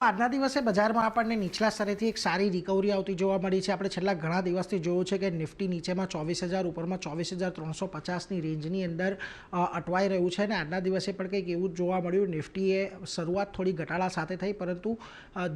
આજના દિવસે બજારમાં આપણને નીચલા સ્તરેથી એક સારી રિકવરી આવતી જોવા મળી છે. આપણે છેલ્લા ઘણા દિવસથી જોયું છે કે નિફ્ટી નીચેમાં 24,000 ઉપરમાં 24,350ની રેન્જની અંદર અટવાઈ રહ્યું છે અને આજના દિવસે પણ કંઈક એવું જોવા મળ્યું. નિફ્ટીએ શરૂઆત થોડી ઘટાડા સાથે થઈ, પરંતુ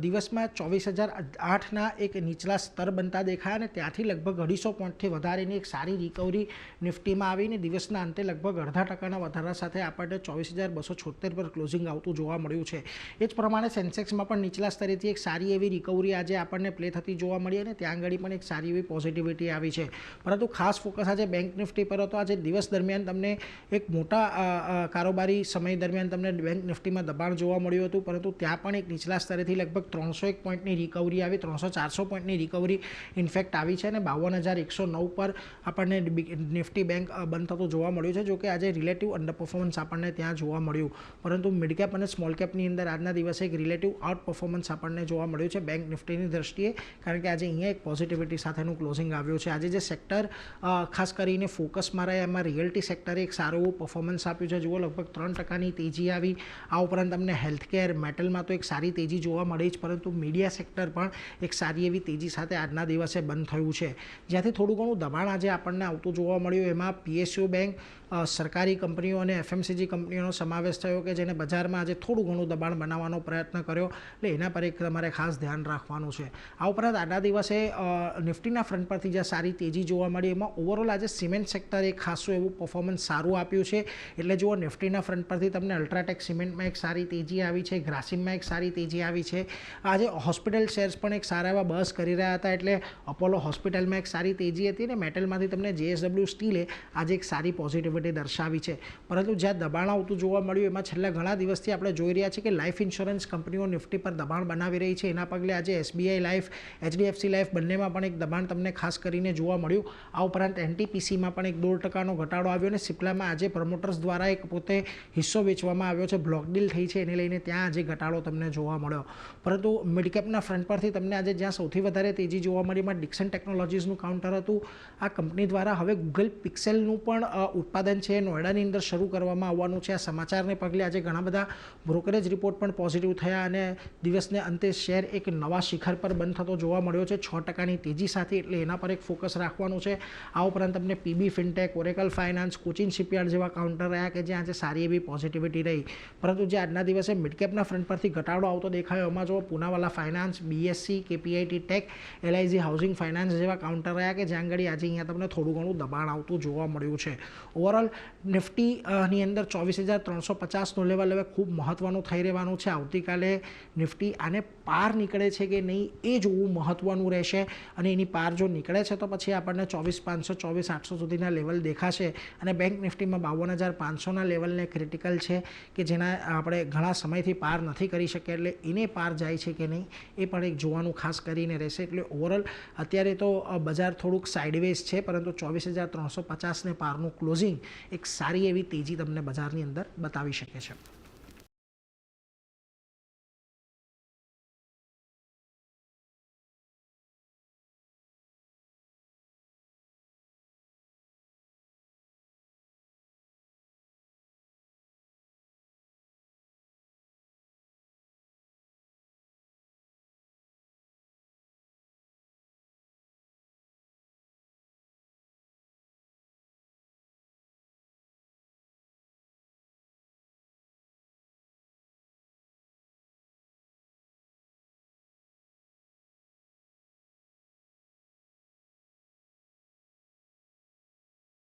દિવસમાં 24,008ના એક નીચલા સ્તર બનતા દેખાયા અને ત્યાંથી લગભગ 250 પોઈન્ટથી વધારેની એક સારી રિકવરી નિફ્ટીમાં આવીને દિવસના અંતે લગભગ 0.5% વધારા સાથે આપણને 24,276 પર ક્લોઝિંગ આવતું જોવા મળ્યું છે. એ જ પ્રમાણે સેન્સેક્સમાં નીચલા સ્તરેથી એક સારી એવી રિકવરી આજે આપણને પ્લે થતી જોવા મળી અને ત્યાં આગળ પણ એક સારી એવી પોઝિટિવિટી આવી છે. પરંતુ ખાસ ફોકસ આજે બેંક નિફ્ટી પર હતો. આજે દિવસ દરમિયાન તમને એક મોટા કારોબારી સમય દરમિયાન તમને બેંક નિફ્ટીમાં દબાણ જોવા મળ્યું હતું, પરંતુ ત્યાં પણ એક નીચલા સ્તરેથી લગભગ 301 પોઈન્ટની રિકવરી આવી, 300-400 પોઈન્ટની રિકવરી ઇનફેક્ટ આવી છે અને 52,109 પર આપણને નિફ્ટી બેંક બંધ થતું જોવા મળ્યું છે. જોકે આજે રિલેટિવ અંડર પરફોર્મન્સ આપણને ત્યાં જોવા મળ્યું, પરંતુ મિડ કેપ અને સ્મોલ કેપની અંદર આજના દિવસે એક રિલેટિવ આઉટ પરફોર્મન્સ આપણને જોવા મળ્યું છે બેંક નિફ્ટીની દ્રષ્ટિએ, કારણ કે આજે અહીંયા એક પોઝિટિવિટી સાથેનું ક્લોઝિંગ આવ્યું છે. આજે જે સેક્ટર ખાસ કરીને ફોકસમાં રહે એમાં રિયલ્ટી સેક્ટરે એક સારું એવું પરફોર્મન્સ આપ્યું છે. જુઓ, લગભગ 3%ની તેજી આવી. આ ઉપરાંત તમને હેલ્થકેર, મેટલમાં તો એક સારી તેજી જોવા મળી જ, પરંતુ મીડિયા સેક્ટર પણ એક સારી એવી તેજી સાથે આજના દિવસે બંધ થયું છે. જ્યાંથી થોડું ઘણું દબાણ આજે આપણને આવતું જોવા મળ્યું એમાં પીએસયુ બેંક, સરકારી કંપનીઓ અને એફએમસીજી કંપનીઓનો સમાવેશ થયો કે જેને બજારમાં આજે થોડું ઘણું દબાણ બનાવવાનો પ્રયત્ન કર્યો, એટલે એના પર એક તમારે ખાસ ધ્યાન રાખવાનું છે. આ ઉપરાંત આજના દિવસે નિફ્ટીના ફ્રન્ટ પરથી જે સારી તેજી જોવા મળી એમાં ઓવરઓલ આજે સિમેન્ટ સેક્ટરે એક ખાસું એવું પરફોર્મન્સ સારું આપ્યું છે. એટલે જુઓ, નિફ્ટીના ફ્રન્ટ પરથી તમને અલ્ટ્રાટેક સિમેન્ટમાં એક સારી તેજી આવી છે, ગ્રાસિમમાં એક સારી તેજી આવી છે. આજે હોસ્પિટલ શેર્સ પણ એક સારા એવા બસ કરી રહ્યા હતા, એટલે અપોલો હોસ્પિટલમાં એક સારી તેજી હતી અને મેટલમાંથી તમને જેએસડબલ્યુ સ્ટીલે આજે એક સારી પોઝિટિવિટી દર્શાવી છે. પરંતુ જ્યાં દબાણ આવતું જોવા મળ્યું એમાં છેલ્લા ઘણા દિવસથી આપણે જોઈ રહ્યા છીએ કે લાઈફ ઇન્સ્યોરન્સ કંપનીઓ નિફ્ટી પર દબાણ બનાવી રહી છે. એના પગલે આજે એસબીઆઈ લાઈફ, એચડીએફસી લાઈફ બંનેમાં પણ એક દબાણ તમને ખાસ કરીને જોવા મળ્યું. આ ઉપરાંત એનટીપીસીમાં પણ એક 1.5%નો ઘટાડો આવ્યો અને સિપ્લામાં આજે પ્રમોટર્સ દ્વારા એક પોતે હિસ્સો વેચવામાં આવ્યો છે, બ્લોક ડીલ થઈ છે, એને લઈને ત્યાં આજે ઘટાડો તમને જોવા મળ્યો. પરંતુ મિડકેપના ફ્રન્ટ પરથી તમને આજે જ્યાં સૌથી વધારે તેજી જોવા મળી એમાં ડિક્સન ટેકનોલોજીસનું કાઉન્ટર હતું. આ કંપની દ્વારા હવે ગૂગલ પિક્સેલનું પણ ઉત્પાદન છે નોઈડાની અંદર શરૂ કરવામાં આવવાનું છે. આ સમાચારને પગલે આજે ઘણા બધા બ્રોકરેજ રિપોર્ટ પણ પોઝિટિવ થયા અને દિવસને અંતે શેર એક નવા શિખર પર બંધ થતો જોવા મળ્યો છે 6%ની તેજી સાથે, એટલે એના પર એક ફોકસ રાખવાનું છે. આ ઉપરાંત તમને PB fintech, Oracle finance, Cochin shipyard જેવા કાઉન્ટર રહ્યા કે જ્યાં આજે સારી એવી પોઝિટિવિટી રહી. પરંતુ જે આજના દિવસે મિડકેપના ફ્રન્ટ પરથી ઘટાડો આવતો દેખાયો એમાં જો Poonawalla finance, BSC, KPIT tech, LIC housing finance જેવા કાઉન્ટર રહ્યા કે જ્યાં આગળ આજે અહીંયા તમને થોડું ઘણું દબાણ આવતું જોવા મળ્યું છે. ઓવરઓલ નિફ્ટીની અંદર 24,350નું લેવલ હવે ખૂબ મહત્ત્વનું થઈ રહેવાનું છે. આવતીકાલે નિફ્ટી આને પાર નીકળે છે કે નહીં એ જોવું મહત્ત્વનું રહેશે, અને એની પાર જો નીકળે છે તો પછી આપણને 24,500, 24,800 સુધીના લેવલ દેખાશે અને બેંક નિફ્ટીમાં 52,500ના લેવલને ક્રિટિકલ છે કે જેના આપણે ઘણા સમયથી પાર નથી કરી શક્યા, એટલે એને પાર જાય છે કે નહીં એ પણ એક જોવાનું ખાસ કરીને રહેશે. એટલે ઓવરઓલ અત્યારે તો બજાર થોડુંક સાઇડવેઝ છે, પરંતુ 24,350ને પારનું ક્લોઝિંગ એક સારી એવી તેજી તમને બજારની અંદર બતાવી શકે છે.